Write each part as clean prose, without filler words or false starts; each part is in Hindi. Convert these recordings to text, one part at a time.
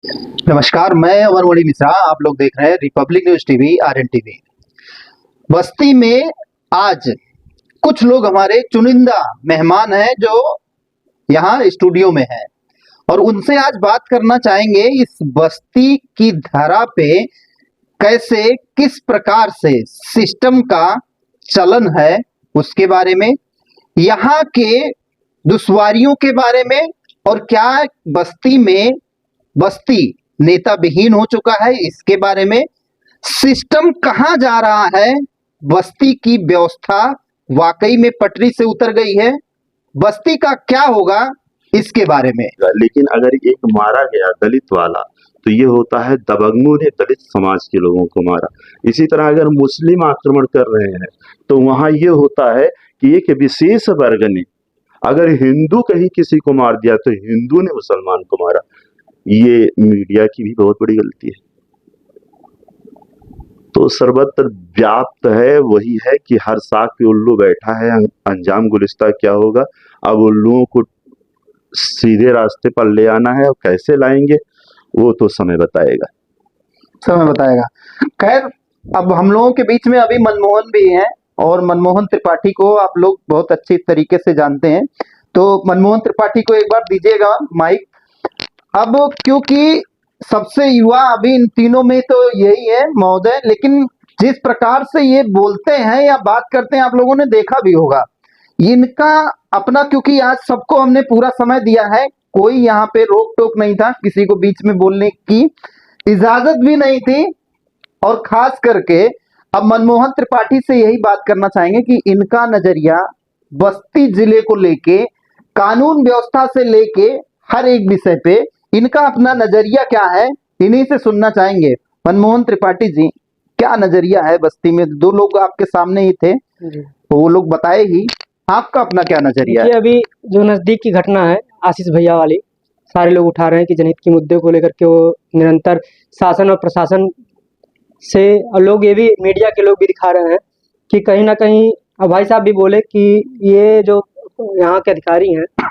नमस्कार, मैं अमरमणि मिश्रा। आप लोग देख रहे हैं Republic News TV RN TV. Basti में आज कुछ लोग हमारे चुनिंदा मेहमान हैं जो यहाँ स्टूडियो में हैं और उनसे आज बात करना चाहेंगे इस बस्ती की धरा पे कैसे किस प्रकार से सिस्टम का चलन है उसके बारे में, यहाँ के दुश्वारियों के बारे में और क्या बस्ती नेता विहीन हो चुका है इसके बारे में, सिस्टम कहां जा रहा है, बस्ती की व्यवस्था वाकई में पटरी से उतर गई है, बस्ती का क्या होगा इसके बारे में। लेकिन अगर एक मारा गया दलित वाला तो ये होता है दबंगों ने दलित समाज के लोगों को मारा। इसी तरह अगर मुस्लिम आक्रमण कर रहे हैं तो वहां ये होता है कि एक विशेष वर्ग ने, अगर हिंदू कहीं किसी को मार दिया तो हिंदू ने मुसलमान को मारा। ये मीडिया की भी बहुत बड़ी गलती है। तो सर्वत्र व्याप्त है वही है कि हर साग पे उल्लू बैठा है, अंजाम गुलिस्ता क्या होगा। अब उल्लुओं को सीधे रास्ते पर ले आना है और कैसे लाएंगे वो तो समय बताएगा। खैर, अब हम लोगों के बीच में अभी मनमोहन भी हैं और मनमोहन त्रिपाठी को आप लोग बहुत अच्छी तरीके से जानते हैं, तो मनमोहन त्रिपाठी को एक बार दीजिएगा माइक। अब क्योंकि सबसे युवा अभी इन तीनों में तो यही है महोदय, लेकिन जिस प्रकार से ये बोलते हैं या बात करते हैं आप लोगों ने देखा भी होगा, इनका अपना, क्योंकि आज सबको हमने पूरा समय दिया है, कोई यहाँ पे रोक टोक नहीं था, किसी को बीच में बोलने की इजाजत भी नहीं थी। और खास करके अब मनमोहन त्रिपाठी से यही बात करना चाहेंगे कि इनका नजरिया बस्ती जिले को लेके, कानून व्यवस्था से लेके हर एक विषय पे इनका अपना नजरिया क्या है, इन्हीं से सुनना चाहेंगे। मनमोहन त्रिपाठी जी, क्या नजरिया है बस्ती में? दो लोग आपके सामने ही थे, तो वो लोग बताए ही, आपका अपना क्या नजरिया है? अभी जो नजदीक की घटना है आशीष भैया वाली, सारे लोग उठा रहे हैं कि जनहित के मुद्दे को लेकर के वो निरंतर शासन और प्रशासन से, और लोग ये भी मीडिया के लोग भी दिखा रहे हैं कि कहीं ना कहीं, अब भाई साहब भी बोले कि ये जो यहाँ के अधिकारी हैं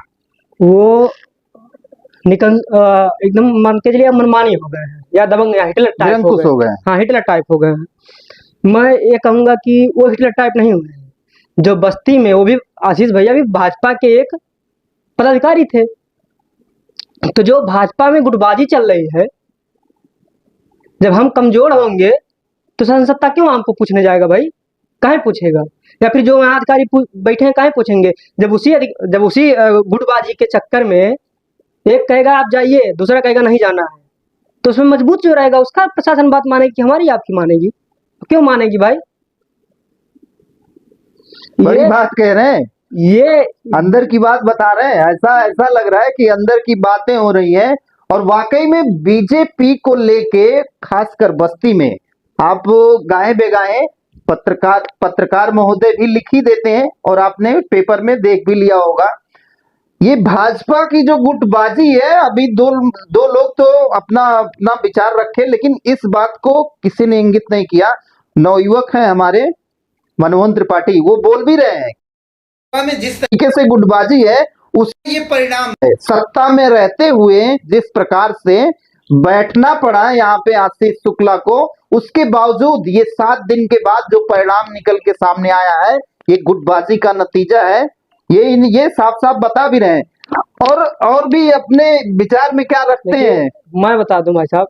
वो एकदम मान के चलिए मनमानी हो गए हैं या दबंग या हिटलर टाइप हो गए हैं। हाँ, हिटलर टाइप हो गए हैं। मैं ये कहूँगा कि वो हिटलर टाइप नहीं हो गए हैं। जो बस्ती में, वो भी आशीष भैया भी भाजपा के एक पदाधिकारी थे, तो जो भाजपा में गुटबाजी चल रही है, जब हम कमजोर होंगे तो शासन सत्ता क्यों हमको पूछने जाएगा भाई? काहे पूछेगा? या फिर जो यहाँ अधिकारी बैठे हैं काहे पूछेंगे? जब उसी गुटबाजी के चक्कर में एक कहेगा आप जाइए, दूसरा कहेगा नहीं जाना है, तो उसमें मजबूत जो रहेगा उसका प्रशासन बात मानेगी कि हमारी आपकी मानेगी? क्यों मानेगी भाई? बड़ी बात कह रहे हैं, ये अंदर की बात बता रहे हैं। ऐसा लग रहा है कि अंदर की बातें हो रही हैं और वाकई में बीजेपी को लेके खासकर बस्ती में आप गाए बेगाए पत्रकार महोदय भी लिख ही देते हैं और आपने पेपर में देख भी लिया होगा। ये भाजपा की जो गुटबाजी है, अभी दो लोग तो अपना विचार रखे, लेकिन इस बात को किसी ने इंगित नहीं किया। नवयुवक हैं हमारे मनमोहन त्रिपाठी, वो बोल भी रहे हैं में जिस तरीके से गुटबाजी है उसका ये परिणाम है। सत्ता में रहते हुए जिस प्रकार से बैठना पड़ा यहाँ पे आशीष शुक्ला को, उसके बावजूद ये 7 दिन के बाद जो परिणाम निकल के सामने आया है, ये गुटबाजी का नतीजा है। ये साफ साफ बता भी रहे हैं। और भी अपने विचार में क्या रखते हैं? मैं बता दूं भाई साहब,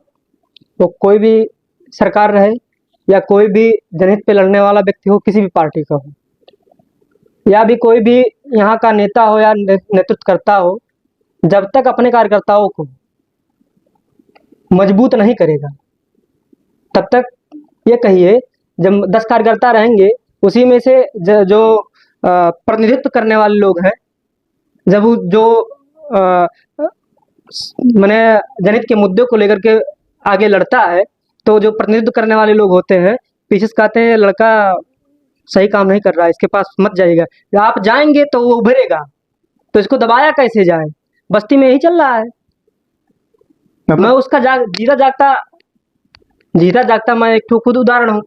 तो कोई भी सरकार रहे या कोई भी जनहित पे लड़ने वाला व्यक्ति हो, किसी भी पार्टी का हो, या भी कोई भी यहाँ का नेता हो या नेतृत्व करता हो, जब तक अपने कार्यकर्ताओं को मजबूत नहीं करेगा, तब तक ये कहिए, जब 10 कार्यकर्ता रहेंगे, उसी में से जो प्रतिनिधित्व करने वाले लोग हैं, जब जो मैंने जनहित के मुद्दे को लेकर के आगे लड़ता है, तो जो प्रतिनिधित्व करने वाले लोग होते हैं पीछे से कहते हैं लड़का सही काम नहीं कर रहा है, इसके पास मत जाइएगा। आप जाएंगे तो वो उभरेगा, तो इसको दबाया कैसे जाए? बस्ती में यही चल रहा है। मैं उसका जीता जागता मैं एक खुद उदाहरण हूँ।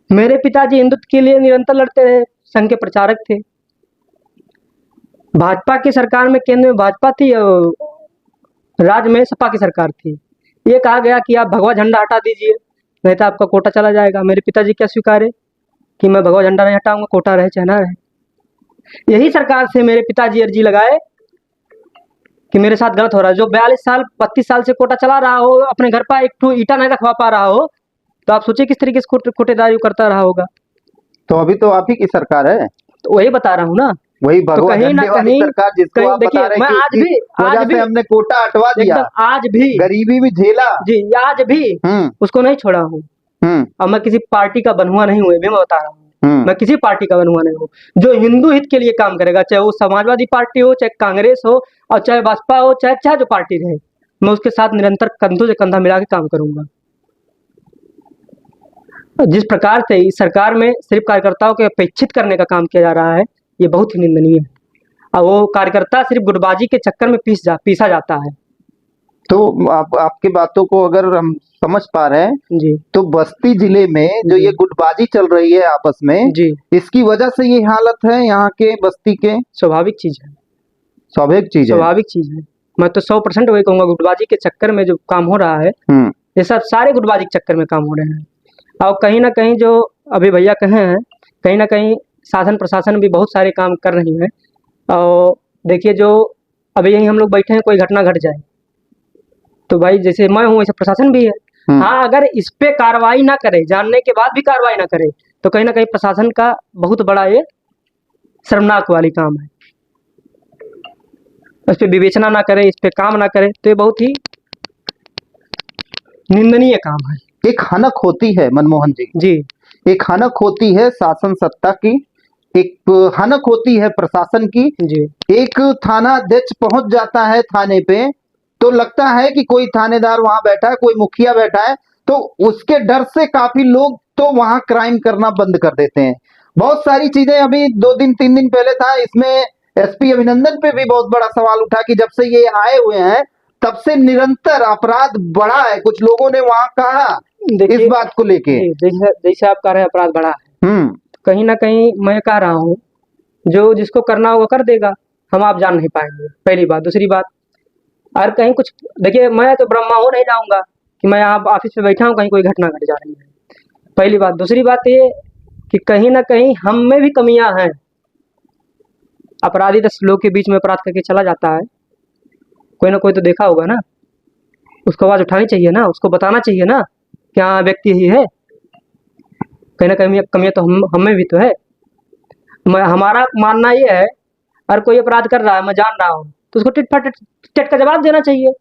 मेरे पिताजी हिंदुत्व के लिए निरंतर लड़ते रहे, संघ के प्रचारक थे। भाजपा की सरकार में केंद्र में भाजपा थी, राज्य में सपा की सरकार थी, ये कहा गया कि आप भगवा झंडा हटा दीजिए, नहीं तो आपका कोटा चला जाएगा। मेरे पिताजी क्या स्वीकारे कि मैं भगवा झंडा नहीं हटाऊंगा, कोटा रहे चाहे ना रहे। यही सरकार से मेरे पिताजी अर्जी लगाए कि मेरे साथ गलत हो रहा है। जो 42 साल 32 साल से कोटा चला रहा हो, अपने घर पर एक ठो ईटा नहीं रखवा पा रहा हो, तो आप सोचिए किस तरीके से कोटेदारी करता रहा होगा। तो अभी तो आप ही की सरकार है, तो वही बता रहा हूँ ना, वही तो भगवा कहीं ना झंडे वाली कहीं सरकार जिसको आप देखिए, बता रहे मैं हैं कि वजह से हमने कोटा हटवा दिया, एकदम आज भी गरीबी भी झेला जी, आज भी उसको नहीं छोड़ा हूँ। और मैं किसी पार्टी का बनहुआ नहीं हूँ, ये भी मैं बता रहा हूँ। मैं किसी पार्टी का बनहुआ नहीं हूँ। जो हिंदू हित के लिए काम करेगा, चाहे वो समाजवादी पार्टी हो, चाहे कांग्रेस हो, और चाहे भाजपा हो, चाहे जो पार्टी रहे, मैं उसके साथ निरंतर कंधों से कंधा मिला के काम करूंगा। जिस प्रकार से इस सरकार में सिर्फ कार्यकर्ताओं के अपेक्षित करने का काम किया जा रहा है, ये बहुत ही निंदनीय है। और वो कार्यकर्ता सिर्फ गुटबाजी के चक्कर में पीसा जाता है। तो आपकी बातों को अगर हम समझ पा रहे हैं जी, तो बस्ती जिले में जो ये गुटबाजी चल रही है आपस में जी, इसकी वजह से ये हालत है यहाँ के बस्ती के। स्वाभाविक चीज है, स्वाभाविक चीज है, स्वाभाविक चीज है। मैं तो 100% वही कहूंगा, गुटबाजी के चक्कर में जो काम हो रहा है, ये सब सारे गुटबाजी के चक्कर में काम हो रहे हैं। और कहीं ना कहीं जो अभी भैया कहे हैं, कहीं ना कहीं शासन प्रशासन भी बहुत सारे काम कर रही है। और देखिए, जो अभी यहीं हम लोग बैठे हैं, कोई घटना घट जाए तो भाई जैसे मैं हूँ वैसे प्रशासन भी है। हाँ, अगर इस पे कार्रवाई ना करे, जानने के बाद भी कार्रवाई ना करे, तो कहीं ना कहीं प्रशासन का बहुत बड़ा ये शर्मनाक वाली काम है। इस पे विवेचना ना करे, इस पे काम ना करे, तो ये बहुत ही निंदनीय काम है। एक हनक होती है मनमोहन जी, जी, एक हनक होती है शासन सत्ता की, एक हनक होती है प्रशासन की। जी, एक थाना अध्यक्ष पहुंच जाता है थाने पे, तो लगता है कि कोई थानेदार वहां बैठा है, कोई मुखिया बैठा है, तो उसके डर से काफी लोग तो वहां क्राइम करना बंद कर देते हैं। बहुत सारी चीजें, अभी 2 दिन 3 दिन पहले था, इसमें एसपी अभिनंदन पे भी बहुत बड़ा सवाल उठा कि जब से ये आए हुए हैं तब से निरंतर अपराध बढ़ा है। कुछ लोगों ने वहां कहा इस बात को लेके, जैसे आप कह रहे हैं अपराध बढ़ा है, कहीं ना कहीं मैं कह रहा हूँ, जो जिसको करना होगा कर देगा, हम आप जान नहीं पाएंगे, पहली बात। दूसरी बात, और कहीं कुछ देखिए, मैं तो ब्रह्मा हो नहीं जाऊंगा कि मैं यहाँ ऑफिस में बैठा हूँ, कहीं कोई घटना घट जा रही है, पहली बात। दूसरी बात ये कि कहीं ना कहीं हम में भी कमियां हैं। अपराधी 10 लोग के बीच में अपराध करके चला जाता है, कोई ना कोई तो देखा होगा ना, उसको आवाज उठानी चाहिए ना, उसको बताना चाहिए ना क्या व्यक्ति ही है। कहीं ना कहीं कमियां तो हम में भी तो है। हमारा मानना ये है, अगर कोई अपराध कर रहा है, मैं जान रहा हूँ, तो उसको टिट का जवाब देना चाहिए।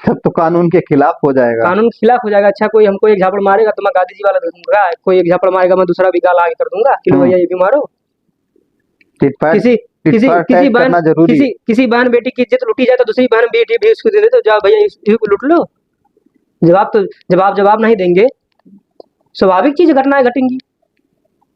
सब तो कानून के खिलाफ हो जाएगा, कानून के खिलाफ हो जाएगा। अच्छा, कोई हमको एक झापड़ मारेगा तो मैं गांधी जी वाला दे दूंगा, कोई एक झापड़ मारेगा मैं दूसरा भी गाल आगे कर दूंगा कि लो भैया ये भी मारो। किसी बहन बेटी की इज्जत लूटी जाए तो दूसरी बहन बेटी भी उसको दे दे, तो जाओ भैया इसी को लूट लो। जवाब नहीं देंगे, स्वाभाविक चीज घटनाएं घटेंगी।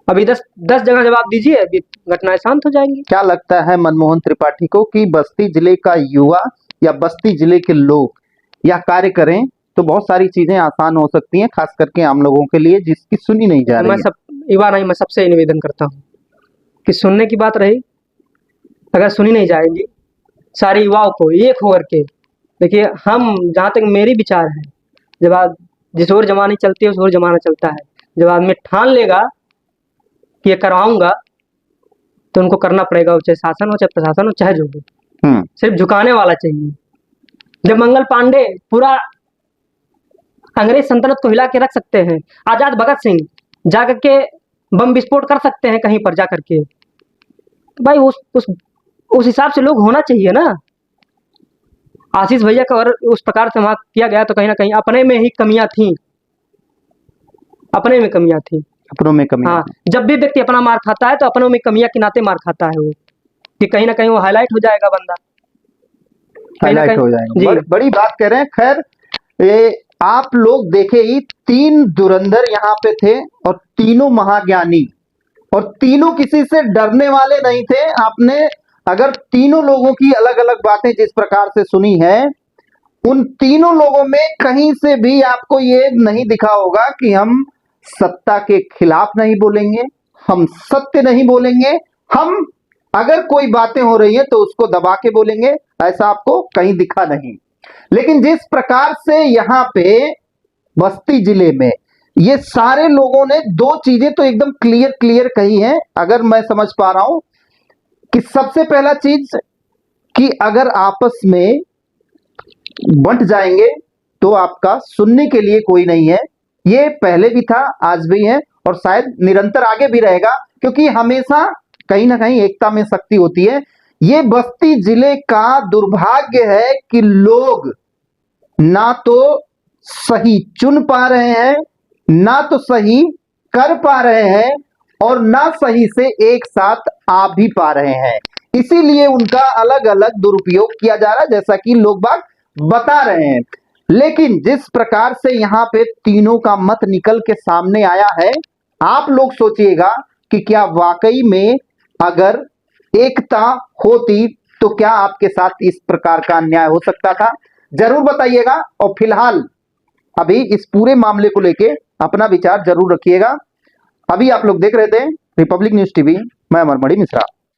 अभी 10 जगह जवाब दीजिए, अभी घटनाएं शांत हो जाएंगी। क्या लगता है मनमोहन त्रिपाठी को कि बस्ती जिले का युवा या बस्ती जिले के लोग या कार्य करें तो बहुत सारी चीजें आसान हो सकती हैं, खास करके आम लोगों के लिए जिसकी सुनी नहीं जा रही है। मैं सबसे निवेदन करता हूँ कि सुनने की बात रही, अगर सुनी नहीं जाएगी सारे युवाओं को एक होकर के, देखिए हम जहाँ तक मेरी विचार है, जब आप जिस ओर जमाने चलती है उस ओर जमाना चलता है। जब आदमी ठान लेगा कि ये करवाऊंगा तो उनको करना पड़ेगा, चाहे शासन हो, चाहे प्रशासन हो, चाहे जो भी, सिर्फ झुकाने वाला चाहिए। जब मंगल पांडे पूरा अंग्रेज सल्तनत को हिला के रख सकते हैं, आजाद भगत सिंह जाकर के बम विस्फोट कर सकते हैं कहीं पर जाकर के, भाई उस हिसाब से लोग होना चाहिए ना। आशीष भैया का अगर उस प्रकार से वहां किया गया तो कहीं ना कहीं अपने में ही कमियां थी, अपने में कमियां थी, अपनों में कमियां। हाँ, जब भी व्यक्ति अपना मार खाता है तो अपनों में कमियां के नाते मार खाता है वो, कि कहीं ना कहीं वो हाईलाइट हो जाएगा, बंदा हाईलाइट हो जाएगा। बड़ी बात कह रहे हैं। खैर, ये आप लोग देखे ही 3 धुरंधर यहाँ पे थे और तीनों महाज्ञानी, और तीनों किसी से डरने वाले नहीं थे। आपने अगर तीनों लोगों की अलग अलग बातें जिस प्रकार से सुनी है, उन तीनों लोगों में कहीं से भी आपको ये नहीं दिखा होगा कि हम सत्ता के खिलाफ नहीं बोलेंगे, हम सत्य नहीं बोलेंगे, हम अगर कोई बातें हो रही है तो उसको दबा के बोलेंगे, ऐसा आपको कहीं दिखा नहीं। लेकिन जिस प्रकार से यहाँ पे बस्ती जिले में ये सारे लोगों ने दो चीजें तो एकदम क्लियर क्लियर कही हैं, अगर मैं समझ पा रहा हूं कि सबसे पहला चीज कि अगर आपस में बंट जाएंगे तो आपका सुनने के लिए कोई नहीं है। ये पहले भी था, आज भी है और शायद निरंतर आगे भी रहेगा, क्योंकि हमेशा कहीं ना कहीं एकता में शक्ति होती है। ये बस्ती जिले का दुर्भाग्य है कि लोग ना तो सही चुन पा रहे हैं, ना तो सही कर पा रहे हैं और ना सही से एक साथ आ भी पा रहे हैं। इसीलिए उनका अलग अलग दुरुपयोग किया जा रहा है, जैसा कि लोग बाग बता रहे हैं। लेकिन जिस प्रकार से यहाँ पे तीनों का मत निकल के सामने आया है, आप लोग सोचिएगा कि क्या वाकई में अगर एकता होती तो क्या आपके साथ इस प्रकार का अन्याय हो सकता था? जरूर बताइएगा। और फिलहाल अभी इस पूरे मामले को लेके अपना विचार जरूर रखिएगा। अभी आप लोग देख रहे थे रिपब्लिक न्यूज टीवी, मैं अमर मणि मिश्रा।